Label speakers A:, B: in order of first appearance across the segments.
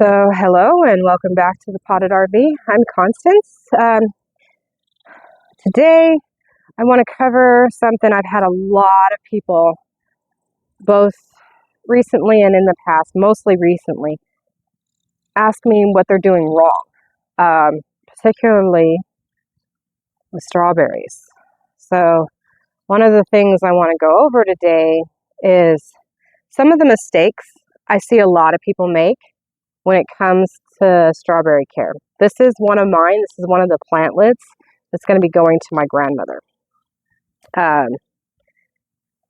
A: So, hello and welcome back to the Potted RV. I'm Constance. Today, I want to cover something I've had a lot of people, both recently and in the past, mostly recently, ask me what they're doing wrong, particularly with strawberries. So, one of the things I want to go over today is some of the mistakes I see a lot of people make when it comes to strawberry care. This is one of mine. This is one of the plantlets that's going to be going to my grandmother.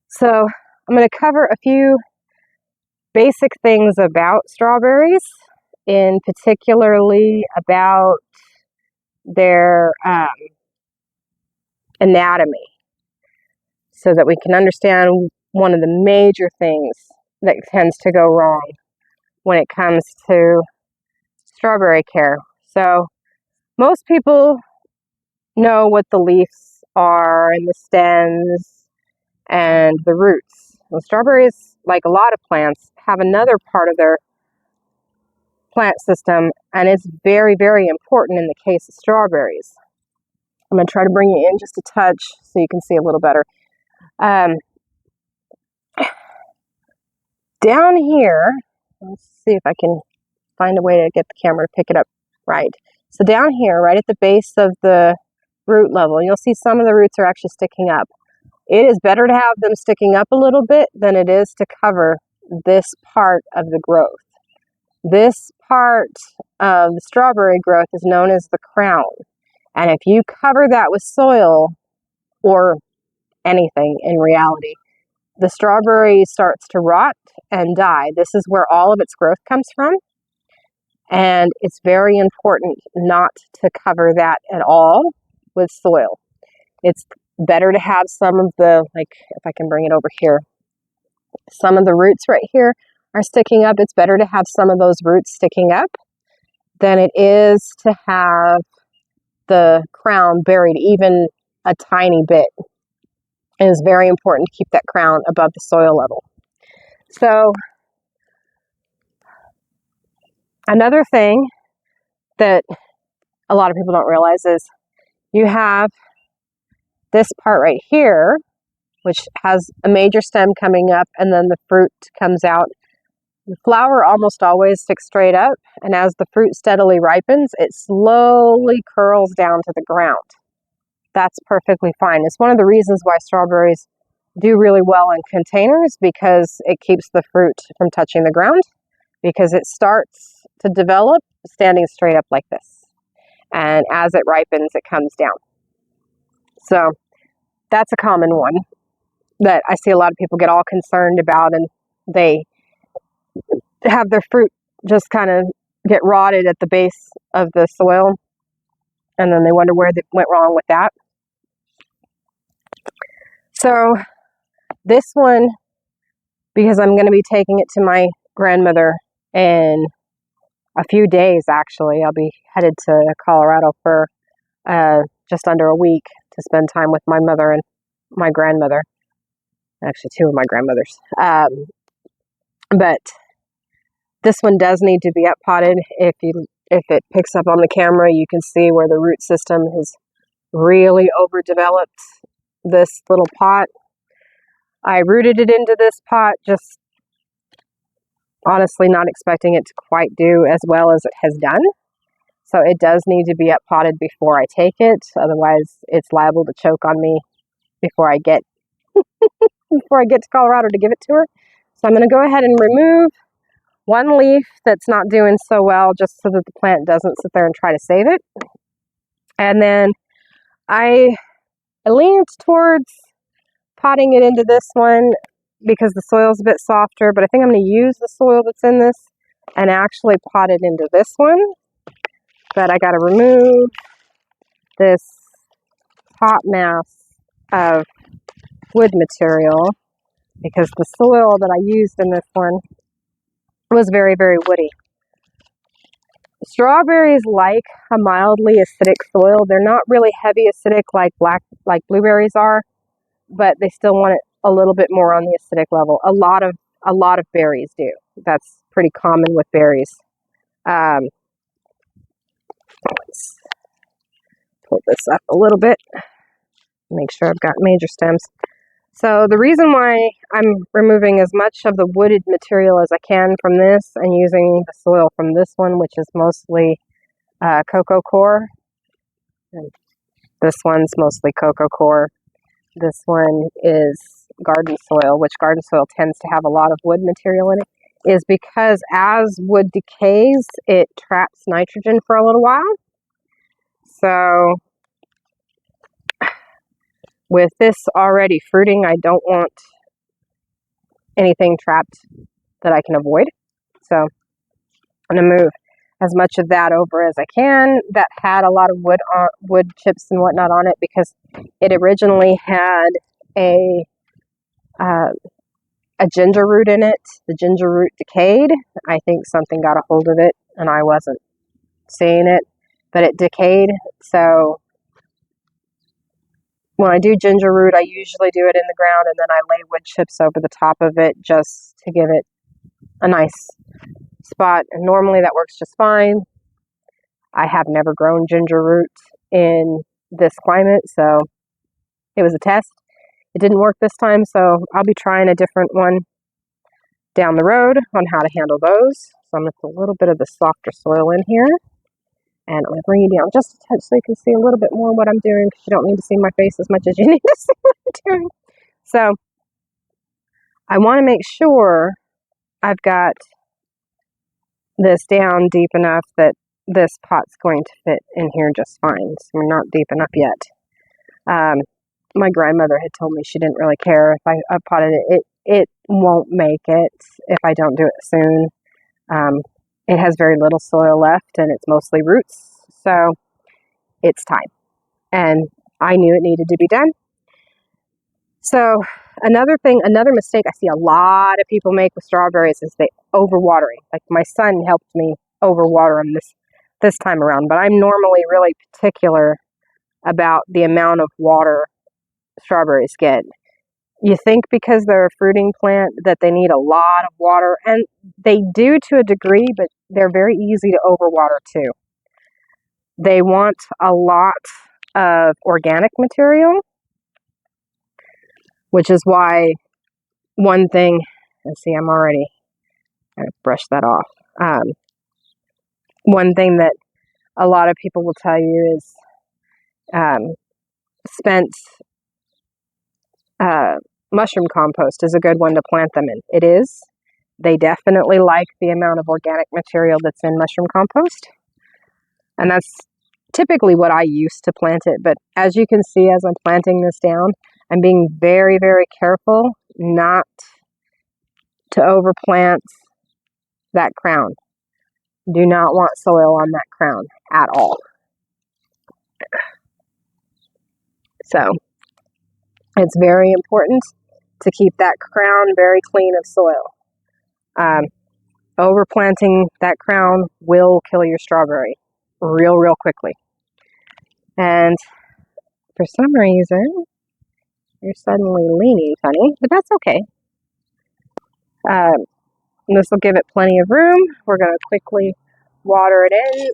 A: So I'm going to cover a few basic things about strawberries, in particularly about their anatomy, so that we can understand one of the major things that tends to go wrong when it comes to strawberry care. So most people know what the leaves are and the stems and the roots. Well, strawberries, like a lot of plants, have another part of their plant system, and it's very, very important in the case of strawberries. I'm going to try to bring you in just a touch so you can see a little better. Down here, let's see if I can find a way to get the camera to pick it up right. So down here, right at the base of the root level, you'll see some of the roots are actually sticking up. It is better to have them sticking up a little bit than it is to cover this part of the growth. This part of the strawberry growth is known as the crown. And if you cover that with soil or anything in reality, the strawberry starts to rot and die. This is where all of its growth comes from. And it's very important not to cover that at all with soil. It's better to have some of the, like, if I can bring it over here, some of the roots right here are sticking up. It's better to have some of those roots sticking up than it is to have the crown buried even a tiny bit. It is very important to keep that crown above the soil level. So another thing that a lot of people don't realize is you have this part right here, which has a major stem coming up, and then the fruit comes out. The flower almost always sticks straight up, and as the fruit steadily ripens, it slowly curls down to the ground. That's perfectly fine. It's one of the reasons why strawberries do really well in containers, because it keeps the fruit from touching the ground, because it starts to develop standing straight up like this. And as it ripens, it comes down. So that's a common one that I see a lot of people get all concerned about, and they have their fruit just kind of get rotted at the base of the soil, and then they wonder where they went wrong with that. So this one, because I'm going to be taking it to my grandmother in a few days, actually. I'll be headed to Colorado for just under a week to spend time with my mother and my grandmother. Actually, two of my grandmothers. But this one does need to be up potted. If it picks up on the camera, you can see where the root system has really overdeveloped this little pot. I rooted it into this pot, just honestly not expecting it to quite do as well as it has done. So it does need to be up potted before I take it. Otherwise, it's liable to choke on me before I get to Colorado to give it to her. So I'm going to go ahead and remove one leaf that's not doing so well, just so that the plant doesn't sit there and try to save it. And then I leaned towards potting it into this one because the soil's a bit softer, but I think I'm going to use the soil that's in this and actually pot it into this one. But I got to remove this hot mass of wood material because the soil that I used in this one was very, very woody. Strawberries like a mildly acidic soil. They're not really heavy acidic like blueberries are, but they still want it a little bit more on the acidic level. A lot of berries do. That's pretty common with berries. Let's pull this up a little bit, make sure I've got major stems. So the reason why I'm removing as much of the wooded material as I can from this and using the soil from this one, which is mostly cocoa coir. And this one's mostly cocoa coir. This one is garden soil, which garden soil tends to have a lot of wood material in it, is because as wood decays, it traps nitrogen for a little while. So with this already fruiting, I don't want anything trapped that I can avoid. So I'm going to move as much of that over as I can that had a lot of wood chips and whatnot on it, because it originally had a ginger root in it. The ginger root decayed. I think something got a hold of it and I wasn't seeing it, but it decayed. So when I do ginger root, I usually do it in the ground and then I lay wood chips over the top of it just to give it a nice spot. And normally that works just fine. I have never grown ginger root in this climate, so it was a test. It didn't work this time, so I'll be trying a different one down the road on how to handle those. So I'm going to put a little bit of the softer soil in here. And I'm going to bring you down just a touch so you can see a little bit more what I'm doing, because you don't need to see my face as much as you need to see what I'm doing. So I want to make sure I've got this down deep enough that this pot's going to fit in here just fine. So we're not deep enough yet. My grandmother had told me she didn't really care if I potted it. It won't make it if I don't do it soon. It has very little soil left and it's mostly roots. So it's time. And I knew it needed to be done. So another mistake I see a lot of people make with strawberries is they overwatering. Like my son helped me overwater them this time around, but I'm normally really particular about the amount of water strawberries get. You think because they're a fruiting plant that they need a lot of water, and they do to a degree, but they're very easy to overwater too. They want a lot of organic material, which is why one thing, let's see, I'm already going to brush that off. One thing that a lot of people will tell you is spent mushroom compost is a good one to plant them in. It is. They definitely like the amount of organic material that's in mushroom compost. And that's typically what I use to plant it. But as you can see, as I'm planting this down, I'm being very, very careful not to overplant that crown. Do not want soil on that crown at all. So it's very important to keep that crown very clean of soil. Overplanting that crown will kill your strawberry real, real quickly. And for some reason, you're suddenly leaning funny, but that's okay. This will give it plenty of room. We're going to quickly water it in.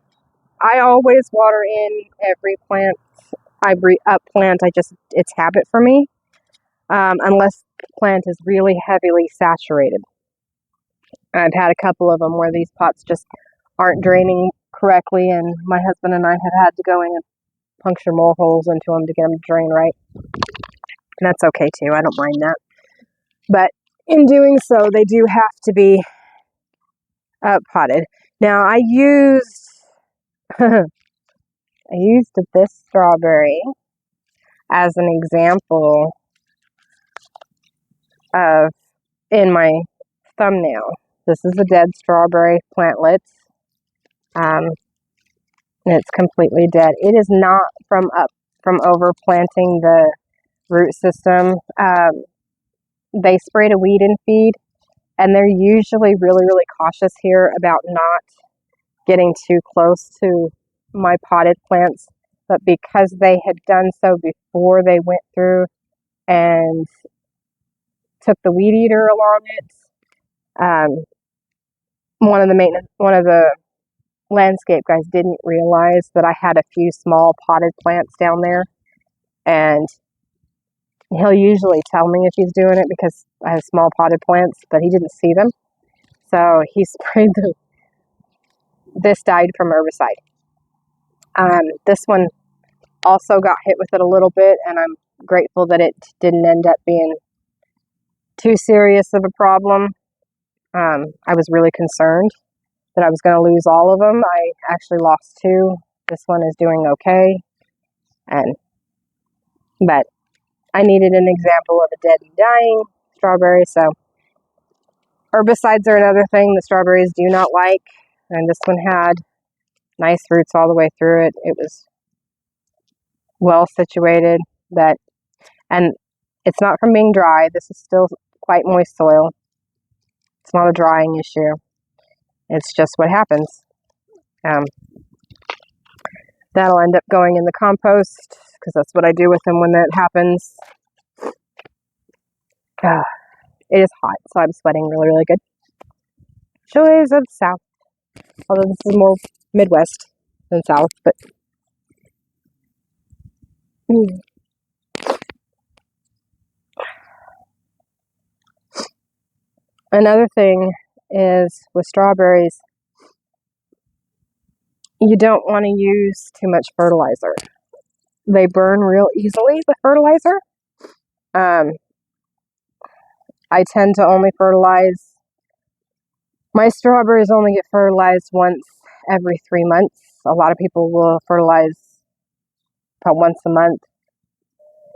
A: I always water in every plant I plant. It's habit for me, unless the plant is really heavily saturated. I've had a couple of them where these pots just aren't draining correctly, and my husband and I have had to go in and puncture more holes into them to get them to drain right. And that's okay too. I don't mind that. But in doing so, they do have to be potted. Now I used this strawberry as an example of in my thumbnail. This is a dead strawberry plantlet. It's completely dead. It is not from overplanting the root system. They sprayed a weed in feed, and they're usually really, really cautious here about not getting too close to my potted plants. But because they had done so before they went through and took the weed eater along it, one of the landscape guys didn't realize that I had a few small potted plants down there, and he'll usually tell me if he's doing it because I have small potted plants, but he didn't see them. So he sprayed this died from herbicide. This one also got hit with it a little bit, and I'm grateful that it didn't end up being too serious of a problem. I was really concerned that I was going to lose all of them. I actually lost 2. This one is doing okay, but I needed an example of a dead and dying strawberry. So herbicides are another thing the strawberries do not like, and this one had nice roots all the way through it. It was well situated, and it's not from being dry. This is still quite moist soil. It's not a drying issue. It's just what happens. That'll end up going in the compost because that's what I do with them when that happens. It is hot, so I'm sweating really, really good. Joys of the South. Although this is more Midwest than South, but another thing is with strawberries, you don't want to use too much fertilizer. They burn real easily with fertilizer. I tend to only fertilize. My strawberries only get fertilized once every 3 months. A lot of people will fertilize about once a month.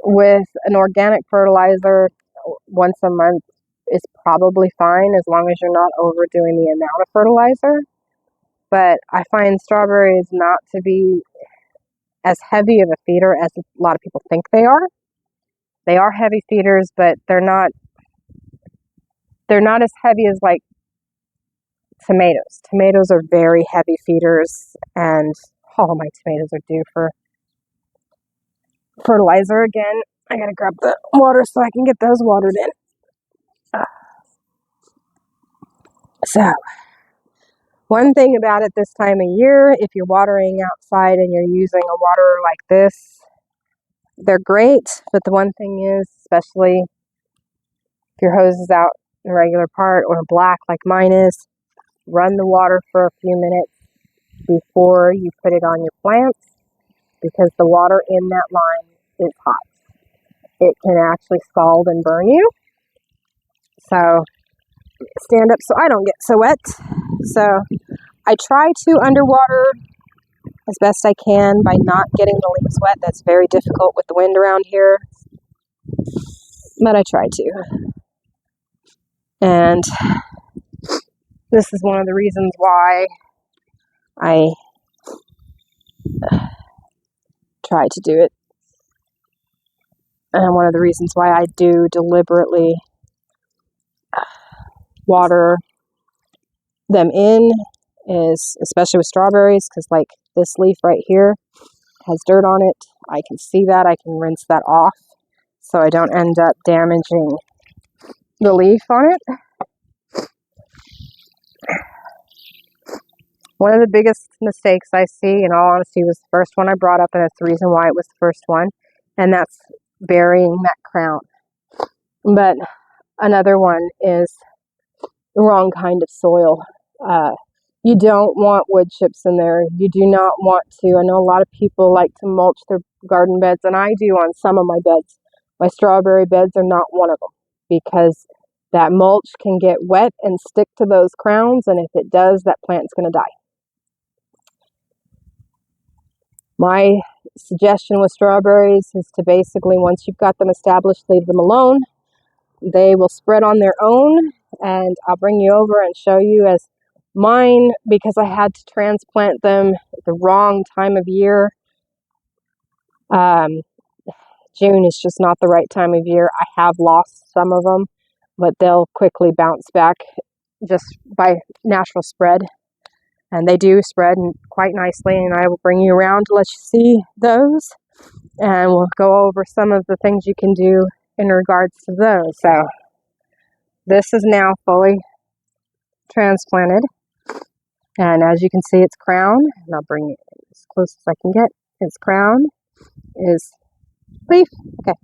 A: With an organic fertilizer, once a month is probably fine as long as you're not overdoing the amount of fertilizer. But I find strawberries not to be as heavy of a feeder as a lot of people think they are. They are heavy feeders, but they're not as heavy as like tomatoes. Tomatoes are very heavy feeders, and all my tomatoes are due for fertilizer again. I gotta grab the water so I can get those watered in. So, one thing about it this time of year, if you're watering outside and you're using a waterer like this, they're great, but the one thing is, especially if your hose is out in a regular part or black like mine is, run the water for a few minutes before you put it on your plants, because the water in that line is hot. It can actually scald and burn you. So stand up so I don't get so wet. So I try to underwater as best I can by not getting the leaves wet. That's very difficult with the wind around here, but I try to. And this is one of the reasons why I try to do it. And one of the reasons why I do deliberately water them in is, especially with strawberries, because like this leaf right here has dirt on it. I can see that. I can rinse that off so I don't end up damaging the leaf on it. One of the biggest mistakes I see, in all honesty, was the first one I brought up, and that's the reason why it was the first one, and that's burying that crown. But another one is the wrong kind of soil. You don't want wood chips in there. You do not want to. I know a lot of people like to mulch their garden beds, and I do on some of my beds. My strawberry beds are not one of them, because that mulch can get wet and stick to those crowns, and if it does, that plant's going to die. My suggestion with strawberries is to basically, once you've got them established, leave them alone. They will spread on their own, and I'll bring you over and show you. As mine, because I had to transplant them at the wrong time of year. June is just not the right time of year. I have lost some of them, but they'll quickly bounce back just by natural spread. And they do spread quite nicely, and I will bring you around to let you see those. And we'll go over some of the things you can do in regards to those. So this is now fully transplanted. And as you can see, its crown, and I'll bring it as close as I can get, its crown is leaf. Okay.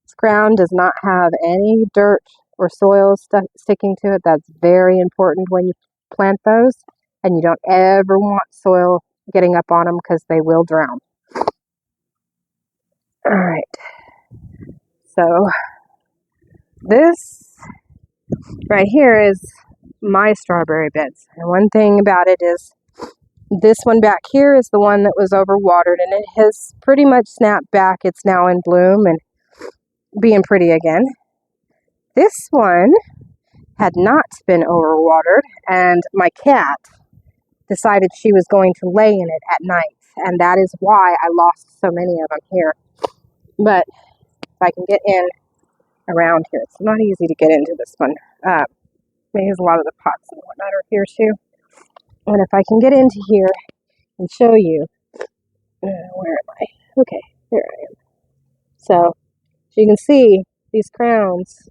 A: Its crown does not have any dirt or soil sticking to it. That's very important when you plant those. And you don't ever want soil getting up on them because they will drown. All right. So this right here is my strawberry beds. And one thing about it is this one back here is the one that was overwatered, and it has pretty much snapped back. It's now in bloom and being pretty again. This one had not been overwatered, and my cat decided she was going to lay in it at night, and that is why I lost so many of them here. But if I can get in around here, it's not easy to get into this one. Because a lot of the pots and whatnot are here too. And if I can get into here and show you, where am I? Okay, there I am. So you can see these crowns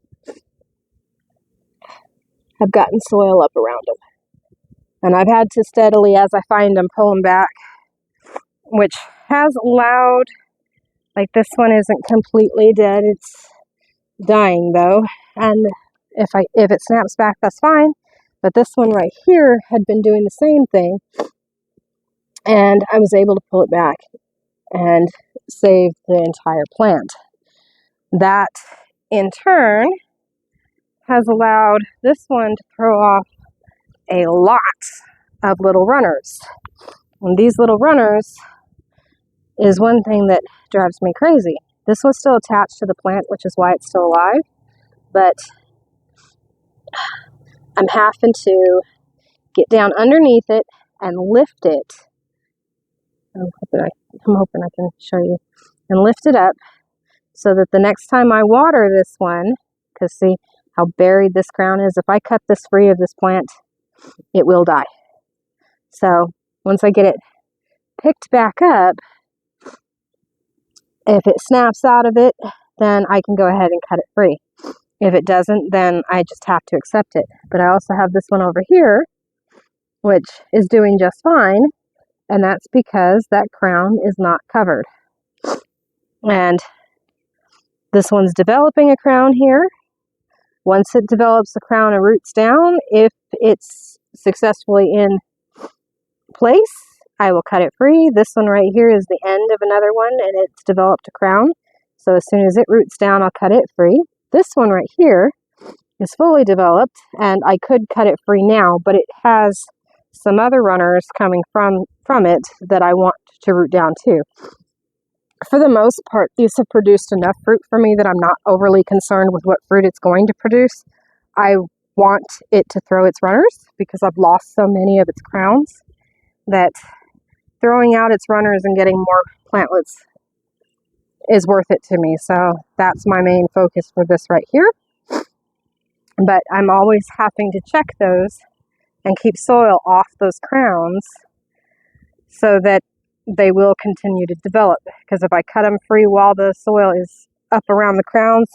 A: have gotten soil up around them. And I've had to steadily, as I find them, pull them back, which has allowed, like this one isn't completely dead, it's dying though. And if it snaps back, that's fine. But this one right here had been doing the same thing, and I was able to pull it back and save the entire plant. That, in turn, has allowed this one to throw off a lot of little runners. And these little runners is one thing that drives me crazy. This was still attached to the plant, which is why it's still alive, but I'm having to get down underneath it and lift it. I'm hoping I can show you. And lift it up so that the next time I water this one, because see how buried this crown is, if I cut this free of this plant, it will die. So once I get it picked back up, if it snaps out of it, then I can go ahead and cut it free. If it doesn't, then I just have to accept it. But I also have this one over here, which is doing just fine, and that's because that crown is not covered. And this one's developing a crown here. Once it develops a crown and roots down, if it's successfully in place, I will cut it free. This one right here is the end of another one, and it's developed a crown. So as soon as it roots down, I'll cut it free. This one right here is fully developed, and I could cut it free now, but it has some other runners coming from it that I want to root down too. For the most part, these have produced enough fruit for me that I'm not overly concerned with what fruit it's going to produce. I want it to throw its runners because I've lost so many of its crowns that throwing out its runners and getting more plantlets is worth it to me. So that's my main focus for this right here. But I'm always having to check those and keep soil off those crowns so that they will continue to develop. Because if I cut them free while the soil is up around the crowns,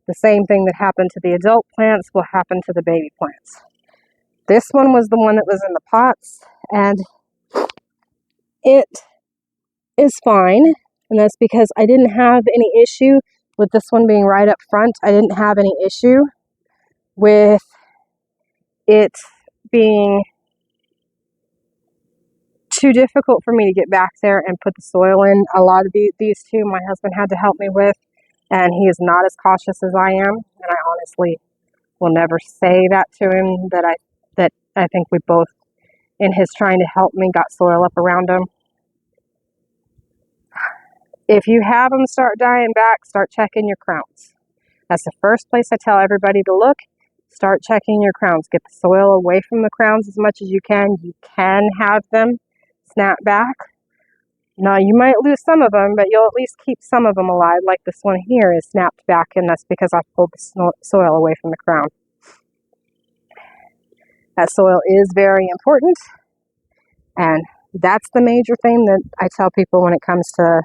A: the same thing that happened to the adult plants will happen to the baby plants. This one was the one that was in the pots, and it is fine. And that's because I didn't have any issue with this one being right up front. I didn't have any issue with it being too difficult for me to get back there and put the soil in. A lot of these two my husband had to help me with, and he is not as cautious as I am, and I honestly will never say that to him, that I think we both, in his trying to help me, got soil up around them. If you have them start dying back, start checking your crowns. That's the first place I tell everybody to look. Start checking your crowns. Get the soil away from the crowns as much as you can. You can have them snap back. Now, you might lose some of them, but you'll at least keep some of them alive, like this one here is snapped back, and that's because I pulled the soil away from the crown. That soil is very important, and that's the major thing that I tell people when it comes to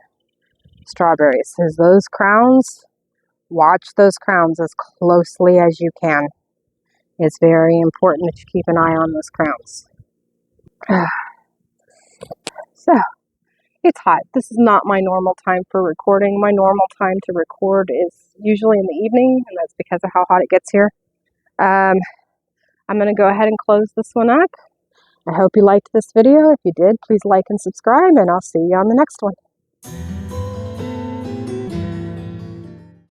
A: strawberries, is those crowns. Watch those crowns as closely as you can. It's very important that you keep an eye on those crowns. So, it's hot. This is not my normal time for recording. My normal time to record is usually in the evening, and that's because of how hot it gets here. I'm going to go ahead and close this one up. I hope you liked this video. If you did, please like and subscribe, and I'll see you on the next one.